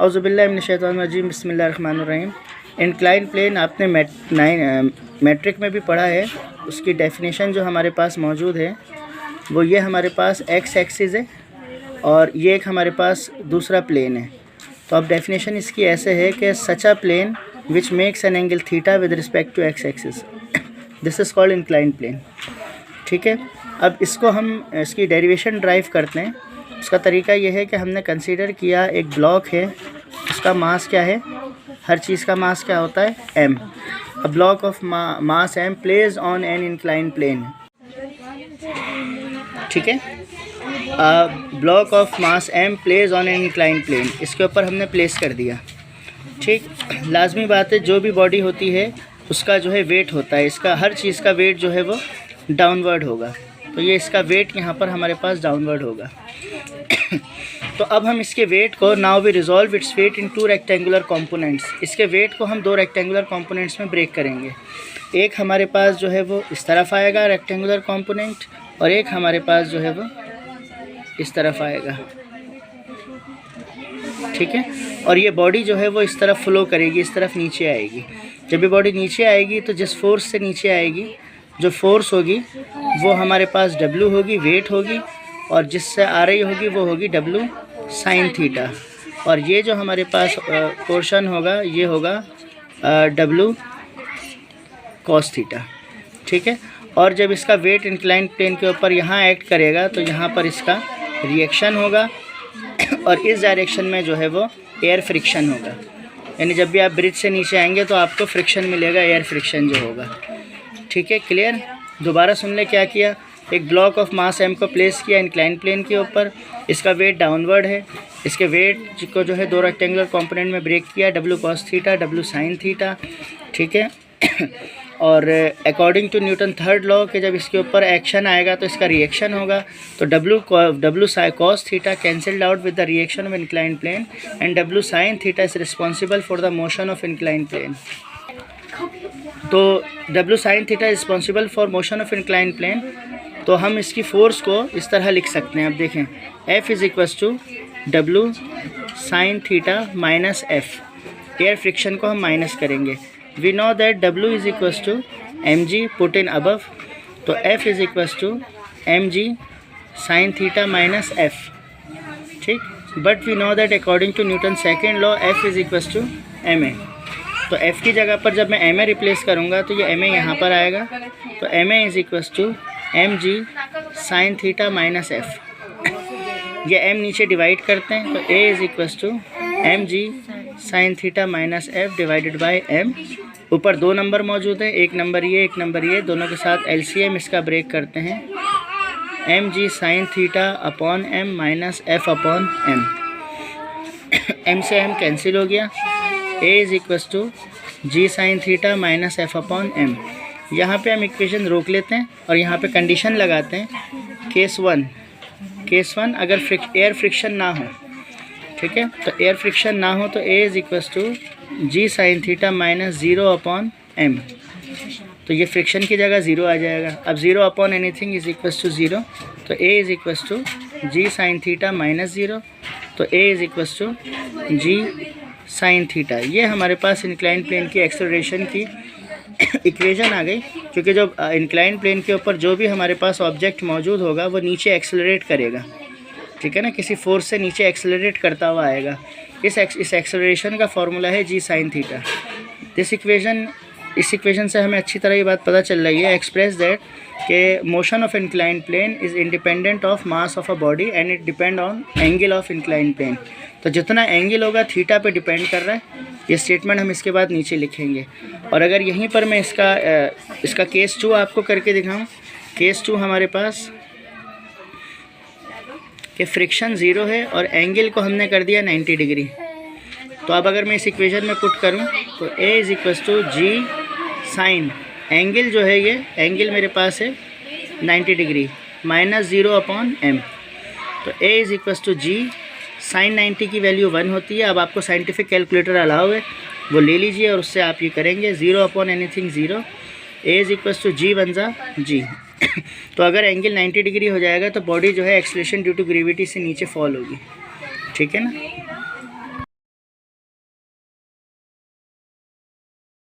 औज़ुबिल्लाहि मिनश्शैतानिर्रजीम बिस्मिल्लाहिर्रहमानिर्रहीम। Incline plane आपने matric में भी पढ़ा है। उसकी डेफिनेशन जो हमारे पास मौजूद है वो ये हमारे पास एक्स एक्सिस है और ये एक हमारे पास दूसरा प्लेन है। तो अब डेफिनेशन इसकी ऐसे है कि such a plane which makes an angle theta with respect to X axis, this is called incline plane. ठीक है, अब इसको हम इसकी डेरिवेशन ड्राइव करते हैं। उसका तरीका यह है कि हमने कंसीडर किया एक ब्लॉक है, उसका मास क्या है, हर चीज़ का मास क्या होता है, m। A block of mass m place on an incline plane. ठीक है, block of mass m place on an incline plane, इसके ऊपर हमने प्लेस कर दिया। ठीक, लाजमी बात है जो भी बॉडी होती है उसका जो है वेट होता है, इसका हर चीज़ का वेट जो है वो डाउनवर्ड होगा। तो ये इसका वेट यहाँ पर हमारे पास डाउनवर्ड होगा। तो अब हम इसके वेट को now we resolve its weight in to rectangular components. इसके वेट को हम दो रेक्टेंगुलर कंपोनेंट्स में ब्रेक करेंगे। एक हमारे पास जो है वो इस तरफ आएगा रेक्टेंगुलर कंपोनेंट, और एक हमारे पास जो है वो इस तरफ आएगा। ठीक है, और ये बॉडी जो है वो इस तरफ फ्लो करेगी, इस तरफ नीचे आएगी। जब ये बॉडी नीचे आएगी तो जिस फोर्स से नीचे आएगी, जो फोर्स होगी वो हमारे पास W होगी, वेट होगी, और जिससे आ रही होगी वो होगी W साइन थीटा, और ये जो हमारे पास पोर्शन होगा ये होगा W कॉस थीटा। ठीक है, और जब इसका वेट इंक्लाइन प्लेन के ऊपर यहाँ एक्ट करेगा तो यहाँ पर इसका रिएक्शन होगा, और इस डायरेक्शन में जो है वो एयर फ्रिक्शन होगा। यानी जब भी आप ब्रिज से नीचे आएंगे तो आपको फ्रिक्शन मिलेगा, एयर फ्रिक्शन जो होगा। ठीक है, क्लियर। दोबारा सुन ले क्या किया। एक ब्लॉक ऑफ मास m को प्लेस किया इंक्लाइन प्लेन के ऊपर, इसका वेट डाउनवर्ड है, इसके वेट को जो है दो रेक्टेंगुलर कंपोनेंट में ब्रेक किया, W cos theta, W sin theta. ठीक है, और according to Newton third law के जब इसके ऊपर एक्शन आएगा तो इसका रिएक्शन होगा। तो W cos theta cancelled out with the reaction of incline plane, and W sin theta is responsible for the motion of incline plane. तो W sin theta is responsible for motion of incline plane. तो हम इसकी force को इस तरह लिख सकते हैं। अब देखें, F is equals to W sin theta minus F। Air friction को हम माइनस करेंगे। We know that W is equals to mg put in above, तो F is equals to mg sin theta minus F। ठीक, but we know that according to Newton second law F is equals to ma। तो F की जगह पर जब मैं ma replace करूँगा तो ये ma यहाँ पर आएगा। तो ma is equals to mg sin theta minus F। ये m नीचे डिवाइड करते हैं, तो a is equals to mg sin theta minus F divided by m। ऊपर दो नंबर मौजूद है, एक नंबर ये, एक नंबर ये, दोनों के साथ LCM इसका ब्रेक करते हैं। mg sin theta upon m minus F upon m। m से m कैंसिल हो गया। a is equals to g sin theta minus F upon m। यहाँ पे हम इक्वेशन रोक लेते हैं और यहाँ पे कंडीशन लगाते हैं। केस वन अगर एयर फ्रिक्शन ना हो, ठीक है, तो एयर फ्रिक्शन ना हो तो a is equals to g sin theta minus 0 upon m। तो ये फ्रिक्शन की जगह 0 आ जाएगा। अब 0 upon anything is equals to 0, तो a is equals to g sin theta minus 0, तो a is equals to g sin theta. ये हमारे पास इंक्लाइन प्लेन की एक्सेलरेशन की इक्वेशन आ गई, क्योंकि जो इंक्लाइन प्लेन के ऊपर जो भी हमारे पास ऑब्जेक्ट मौजूद होगा वो नीचे एक्सेलरेट करेगा। ठीक है ना, किसी फोर्स से नीचे एक्सेलरेट करता हुआ आएगा। इस एक्सेलरेशन का फॉर्मूला है g sin थीटा। इस इक्वेशन से हमें अच्छी तरह ये बात पता चल रही है, एक्सप्रेस दैट कि motion of incline plane is independent of mass of a body and it depend on angle of incline plane. तो जितना एंगल होगा थीटा पे डिपेंड कर रहा है। ये स्टेटमेंट हम इसके बाद नीचे लिखेंगे। और अगर यहीं पर मैं इसका केस 2 आपको करके दिखाऊं, केस 2 हमारे पास कि फ्रिक्शन 0 है और एंगल को हमने कर दिया 90 डिग्री। तो अब अगर मैं इस इक्वेशन में पुट करूं तो a is equals to g sine, angle जो है ये एंगल मेरे पास है 90 डिग्री माइनस 0 अपॉन m। तो a is equals to g sine 90 की वैल्यू 1 होती है। अब आपको साइंटिफिक कैलकुलेटर अलाउ है, वो ले लीजिए और उससे आप ये करेंगे 0 upon anything 0। a is equals to g बन जा g। तो अगर एंगल 90 डिग्री हो जाएगा तो बॉडी जो है एक्सेलरेशन ड्यू टू ग्रेविटी से नीचे फॉल होगी। ठीक है ना।